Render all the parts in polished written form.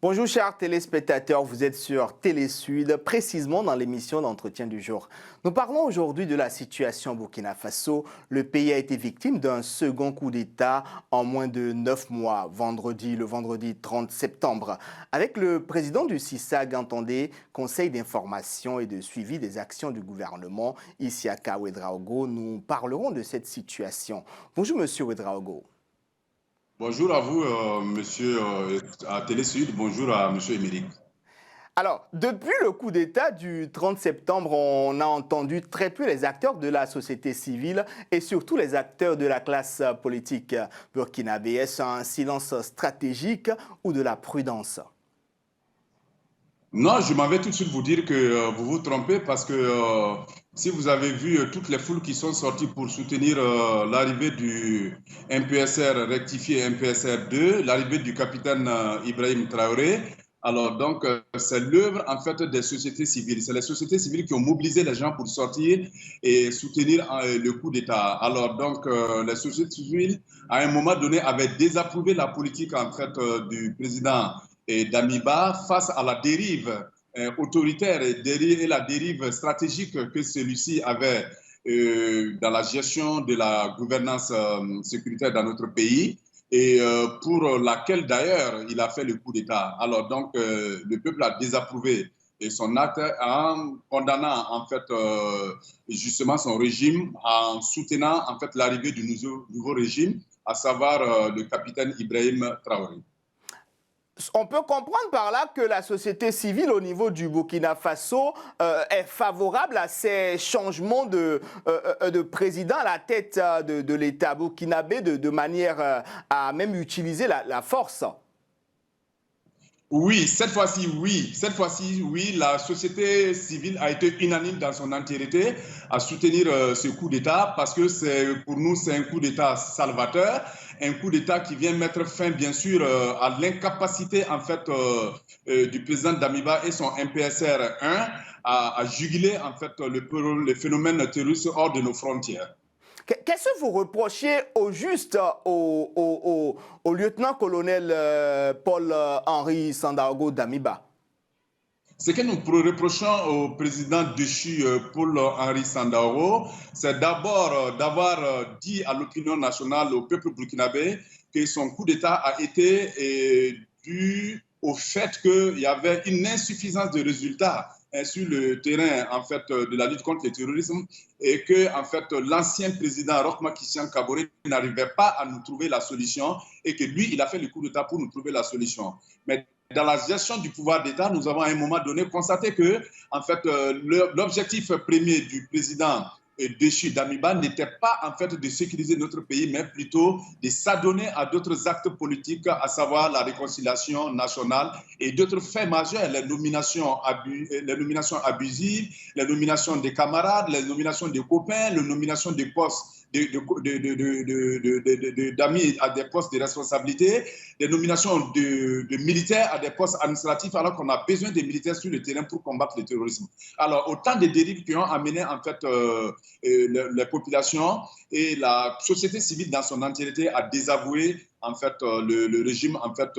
Bonjour chers téléspectateurs, vous êtes sur Télé Sud, précisément dans l'émission d'entretien du jour. Nous parlons aujourd'hui de la situation au Burkina Faso. Le pays a été victime d'un second coup d'État en moins de 9 mois, le vendredi 30 septembre. Avec le président du CISAG, entendez Conseil d'information et de suivi des actions du gouvernement, Isiaka Ouedraogo, nous parlerons de cette situation. Bonjour monsieur Ouedraogo. Bonjour à vous, monsieur à Télé Sud. Bonjour à monsieur Émeric. Alors, depuis le coup d'État du 30 septembre, on a entendu très peu les acteurs de la société civile et surtout les acteurs de la classe politique burkinabé. Est-ce un silence stratégique ou de la prudence? Non, je m'en vais tout de suite vous dire que vous vous trompez parce que si vous avez vu toutes les foules qui sont sorties pour soutenir l'arrivée du MPSR rectifié MPSR 2, l'arrivée du capitaine Ibrahim Traoré, alors donc c'est l'œuvre en fait des sociétés civiles. C'est les sociétés civiles qui ont mobilisé les gens pour sortir et soutenir le coup d'État. Alors donc les sociétés civiles à un moment donné avaient désapprouvé la politique en fait du président et Damiba face à la dérive autoritaire et la dérive stratégique que celui-ci avait dans la gestion de la gouvernance sécuritaire dans notre pays et pour laquelle d'ailleurs il a fait le coup d'État. Alors donc le peuple a désapprouvé son acte en condamnant en fait justement son régime, en soutenant en fait l'arrivée du nouveau régime, à savoir le capitaine Ibrahim Traoré. On peut comprendre par là que la société civile au niveau du Burkina Faso est favorable à ces changements de président à la tête de l'État burkinabé de manière à même utiliser la force. Oui, cette fois-ci, oui. Cette fois-ci, oui, la société civile a été unanime dans son entièreté à soutenir ce coup d'État parce que pour nous, c'est un coup d'État salvateur, un coup d'État qui vient mettre fin, bien sûr, à l'incapacité, en fait, du président Damiba et son MPSR 1 à juguler, en fait, le phénomène terroriste hors de nos frontières. Qu'est-ce que vous reprochez au juste au lieutenant-colonel Paul-Henri Sandaogo Damiba? Ce que nous reprochons au président déchu Paul-Henri Sandaogo, c'est d'abord d'avoir dit à l'opinion nationale, au peuple burkinabé, que son coup d'État a été dû au fait qu'il y avait une insuffisance de résultats sur le terrain en fait, de la lutte contre le terrorisme et que en fait, l'ancien président Roch Christian Kaboré n'arrivait pas à nous trouver la solution et que lui, il a fait le coup d'État pour nous trouver la solution. Mais dans la gestion du pouvoir d'État, nous avons à un moment donné constaté que en fait, l'objectif premier du président déchu Damiba n'était pas en fait de sécuriser notre pays, mais plutôt de s'adonner à d'autres actes politiques, à savoir la réconciliation nationale et d'autres faits majeurs, les nominations abusives, les nominations des camarades, les nominations des copains, les nominations des postes d'amis à des postes de responsabilité, des nominations de militaires à des postes administratifs, alors qu'on a besoin des militaires sur le terrain pour combattre le terrorisme. Alors, autant de dérives qui ont amené en fait les populations et la société civile dans son entièreté à désavouer en fait le régime en fait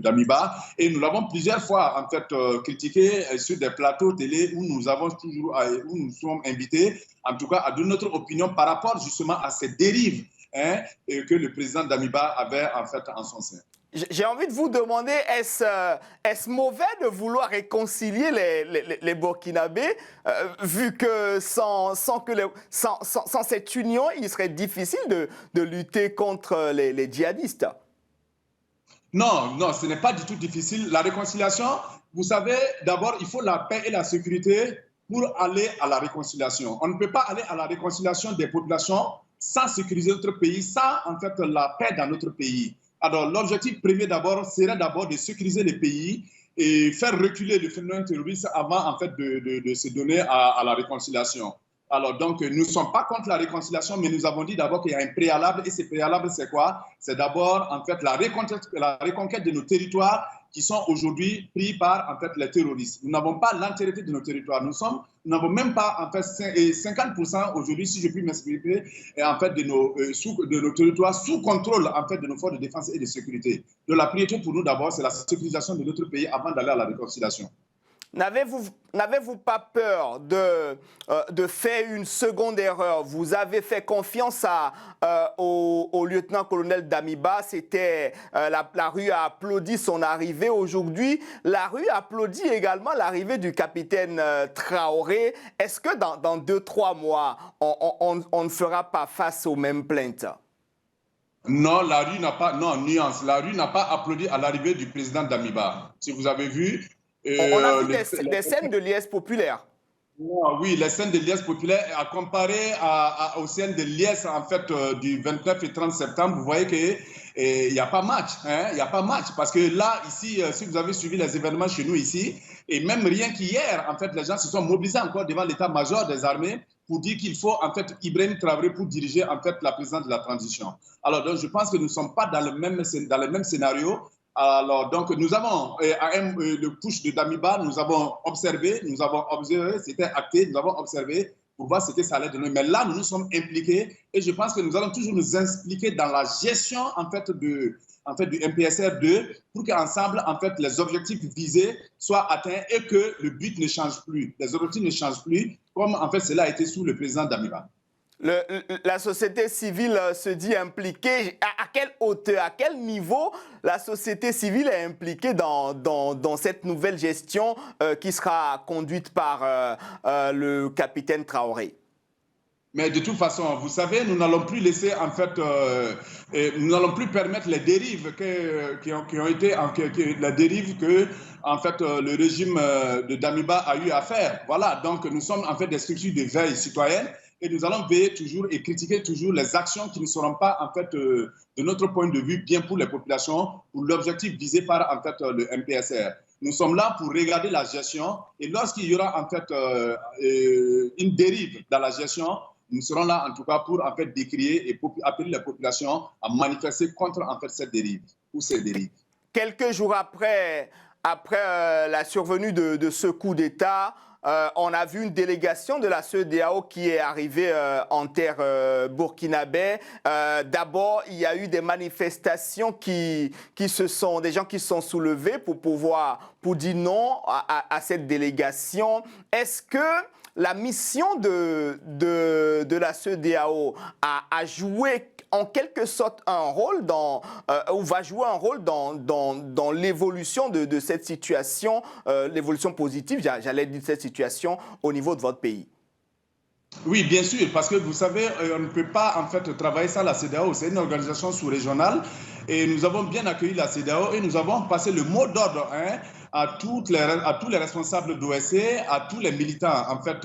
d'Amiba, et nous l'avons plusieurs fois en fait critiqué sur des plateaux télé où nous sommes invités en tout cas à donner notre opinion par rapport justement à ces dérives que le président Damiba avait en fait en son sein. J'ai envie de vous demander, est-ce mauvais de vouloir réconcilier les Burkinabés, vu que sans cette union, il serait difficile de lutter contre les djihadistes? Non, non, ce n'est pas du tout difficile. La réconciliation, vous savez, d'abord, il faut la paix et la sécurité pour aller à la réconciliation. On ne peut pas aller à la réconciliation des populations sans sécuriser notre pays, sans en fait la paix dans notre pays. Alors, l'objectif premier d'abord serait d'abord de sécuriser le pays et faire reculer le phénomène terroriste avant en fait de se donner à la réconciliation. Alors donc, nous ne sommes pas contre la réconciliation, mais nous avons dit d'abord qu'il y a un préalable, et ce préalable, c'est quoi? C'est d'abord en fait la reconquête de nos territoires qui sont aujourd'hui pris par en fait, les terroristes. Nous n'avons pas l'entièreté de nos territoires. Nous n'avons même pas en fait 50% aujourd'hui, si je puis m'exprimer, en fait, de nos territoires sous contrôle en fait, de nos forces de défense et de sécurité. Donc la priorité pour nous d'abord, c'est la sécurisation de notre pays avant d'aller à la réconciliation. N'avez-vous pas peur de faire une seconde erreur? Vous avez fait confiance au lieutenant-colonel Damiba. C'était la rue a applaudi son arrivée. Aujourd'hui, la rue applaudit également l'arrivée du capitaine Traoré. Est-ce que dans 2-3 mois, on ne fera pas face aux mêmes plaintes? Non, la rue n'a pas, non, nuance. La rue n'a pas applaudi à l'arrivée du président Damiba. Si vous avez vu, on a vu des scènes de liesse populaire. Oui, les scènes de liesse populaire, à comparer aux scènes de liesse en fait, du 29 et 30 septembre, vous voyez qu'il n'y a pas match. Hein, il n'y a pas match. Parce que là, ici, si vous avez suivi les événements chez nous ici, et même rien qu'hier, en fait, les gens se sont mobilisés encore devant l'état-major des armées pour dire qu'il faut en fait Ibrahim Traoré pour diriger en fait la présidence de la transition. Alors donc je pense que nous ne sommes pas dans le même scénario. Alors, donc, nous avons, le push de Damiba, nous avons observé, c'était acté, nous avons observé pour voir ce que ça allait donner. Mais là, nous nous sommes impliqués et je pense que nous allons toujours nous impliquer dans la gestion, en fait, du MPSR 2 pour qu'ensemble, en fait, les objectifs visés soient atteints et que le but ne change plus. Les objectifs ne changent plus, comme, en fait, cela a été sous le président Damiba. La société civile se dit impliquée. À quelle hauteur, à quel niveau la société civile est impliquée dans cette nouvelle gestion qui sera conduite par le capitaine Traoré? Mais de toute façon, vous savez, nous n'allons plus laisser, en fait, nous n'allons plus permettre les dérives qui ont été, la dérive que, en fait, le régime de Damiba a eu à faire. Voilà, donc nous sommes en fait des structures de veille citoyenne. Et nous allons veiller toujours et critiquer toujours les actions qui ne seront pas, en fait, de notre point de vue, bien pour les populations, pour l'objectif visé par, en fait, le MPSR. Nous sommes là pour regarder la gestion et lorsqu'il y aura, en fait, une dérive dans la gestion, nous serons là, en tout cas, pour, en fait, décrier et appeler les populations à manifester contre, en fait, cette dérive ou ces dérives. Quelques jours après la survenue de ce coup d'État, on a vu une délégation de la CEDEAO qui est arrivée en terre burkinabé. D'abord, il y a eu des manifestations des gens qui se sont soulevés pour dire non à cette délégation. Est-ce que la mission de la CEDEAO a joué en quelque sorte un rôle ou va jouer un rôle dans l'évolution de cette situation, l'évolution positive, j'allais dire, de cette situation au niveau de votre pays? Oui, bien sûr, parce que vous savez, on ne peut pas en fait travailler sans la CEDEAO. C'est une organisation sous-régionale et nous avons bien accueilli la CEDEAO et nous avons passé le mot d'ordre à tous les responsables d'OSC, à tous les militants en fait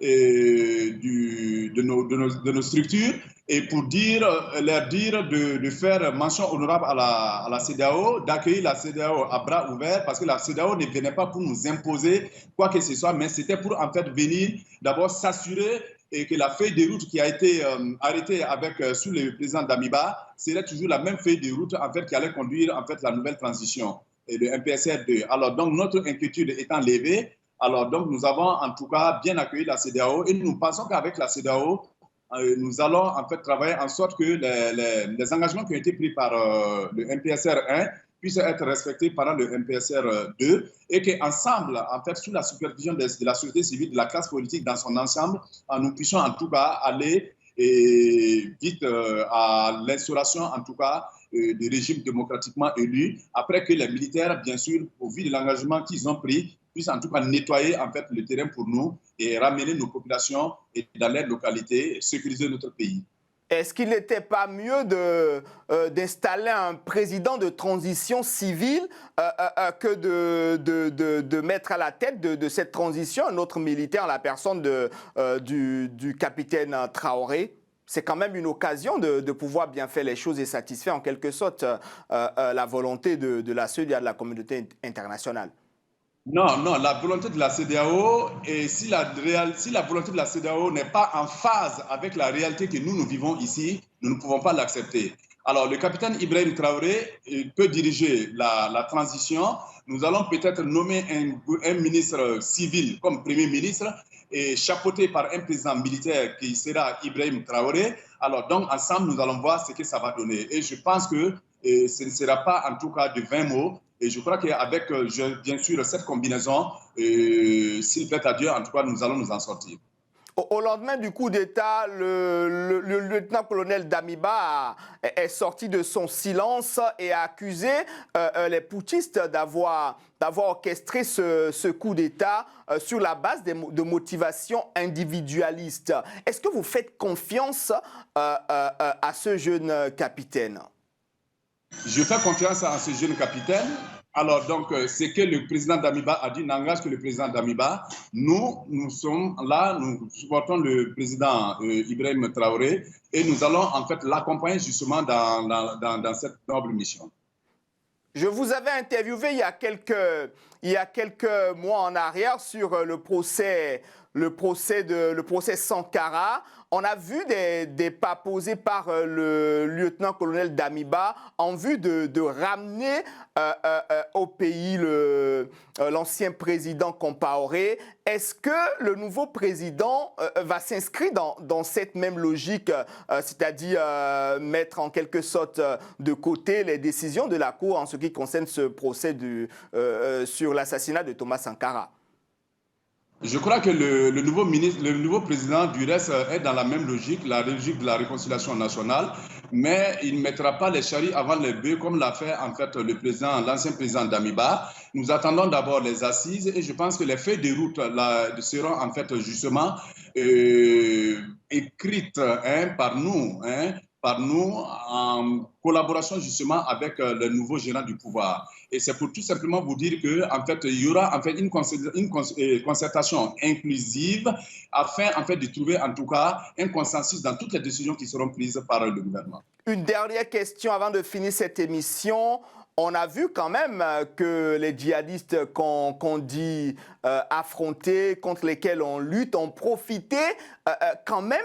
de nos structures et pour leur dire de faire mention honorable à la CEDEAO, d'accueillir la CEDEAO à bras ouverts parce que la CEDEAO ne venait pas pour nous imposer quoi que ce soit, mais c'était pour en fait venir d'abord s'assurer et que la feuille de route qui a été arrêtée sous le président Damiba serait toujours la même feuille de route en fait, qui allait conduire en fait, la nouvelle transition et le MPSR 2. Alors donc notre inquiétude étant levée, alors donc nous avons en tout cas bien accueilli la CEDEAO et nous pensons qu'avec la CEDEAO, nous allons en fait travailler en sorte que les engagements qui ont été pris par le MPSR 1 puissent être respectés par le MPSR 2 et qu'ensemble, en fait, sous la supervision de la société civile, de la classe politique dans son ensemble, nous puissions en tout cas aller vite à l'instauration, en tout cas, du régime démocratiquement élu, après que les militaires, bien sûr, au vu de l'engagement qu'ils ont pris, puissent en tout cas nettoyer en fait, le terrain pour nous et ramener nos populations dans les localités et sécuriser notre pays. Est-ce qu'il n'était pas mieux d'installer un président de transition civile que de mettre à la tête de cette transition un autre militaire, la personne du capitaine Traoré? C'est quand même une occasion de pouvoir bien faire les choses et satisfaire en quelque sorte la volonté de la CEDEAO et de la communauté internationale. Non, non, la volonté de la CEDEAO, et si la volonté de la CEDEAO n'est pas en phase avec la réalité que nous vivons ici, nous ne pouvons pas l'accepter. Alors, le capitaine Ibrahim Traoré peut diriger la transition. Nous allons peut-être nommer un ministre civil comme Premier ministre et chapeauté par un président militaire qui sera Ibrahim Traoré. Alors, donc, ensemble, nous allons voir ce que ça va donner. Et je pense que ce ne sera pas, en tout cas, de 20 mots. Et je crois qu'avec, bien sûr, cette combinaison, s'il plaît à Dieu, en tout cas, nous allons nous en sortir. Au lendemain du coup d'État, le lieutenant-colonel Damiba est sorti de son silence et a accusé les putschistes d'avoir orchestré ce coup d'État sur la base de motivations individualistes. Est-ce que vous faites confiance à ce jeune capitaine? Je fais confiance à ce jeune capitaine. Alors, donc, ce que le président Damiba a dit n'engage que le président Damiba. Nous sommes là, nous supportons le président Ibrahim Traoré et nous allons en fait l'accompagner justement dans cette noble mission. Je vous avais interviewé il y a quelques mois en arrière sur le procès Sankara. On a vu des pas posés par le lieutenant-colonel Damiba en vue de ramener au pays l'ancien président Compaoré. Est-ce que le nouveau président va s'inscrire dans cette même logique, c'est-à-dire mettre en quelque sorte de côté les décisions de la Cour en ce qui concerne ce procès sur l'assassinat de Thomas Sankara? Je crois que le nouveau président du reste est dans la même logique, la logique de la réconciliation nationale, mais il ne mettra pas les charrues avant les bœufs comme l'a fait en fait l'ancien président Damiba. Nous attendons d'abord les assises et je pense que les feuilles de route seront en fait justement écrites par nous en collaboration justement avec le nouveau gérant du pouvoir. Et c'est pour tout simplement vous dire qu'en fait, il y aura en fait une concertation inclusive afin en fait de trouver en tout cas un consensus dans toutes les décisions qui seront prises par le gouvernement. Une dernière question avant de finir cette émission. On a vu quand même que les djihadistes qu'on dit affronter, contre lesquels on lutte, ont profité quand même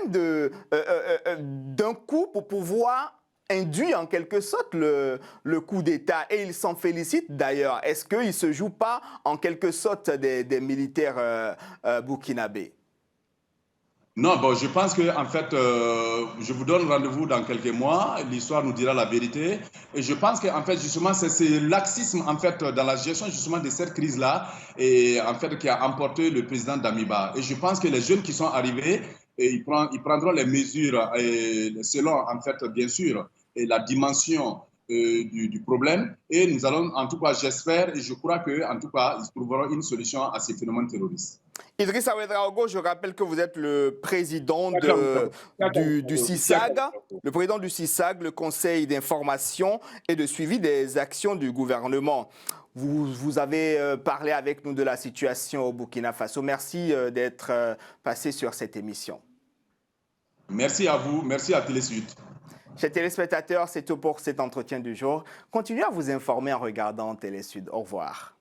d'un coup pour pouvoir induire en quelque sorte le coup d'État. Et ils s'en félicitent d'ailleurs. Est-ce qu'il ne se joue pas en quelque sorte des militaires burkinabés? Non, bon, je pense que en fait, je vous donne rendez-vous dans quelques mois. L'histoire nous dira la vérité. Et je pense que en fait, justement, c'est laxisme en fait dans la gestion justement de cette crise-là et en fait qui a emporté le président Damiba. Et je pense que les jeunes qui sont arrivés, ils prendront les mesures selon en fait bien sûr la dimension du problème. Et nous allons, en tout cas, j'espère et je crois que en tout cas, ils trouveront une solution à ces phénomènes terroristes. Idrissa Ouedraogo, je rappelle que vous êtes le président du CISAG, le Conseil d'information et de suivi des actions du gouvernement. Vous avez parlé avec nous de la situation au Burkina Faso. Merci d'être passé sur cette émission. Merci à vous, merci à Télésud. Chers téléspectateurs, c'est tout pour cet entretien du jour. Continuez à vous informer en regardant Télésud. Au revoir.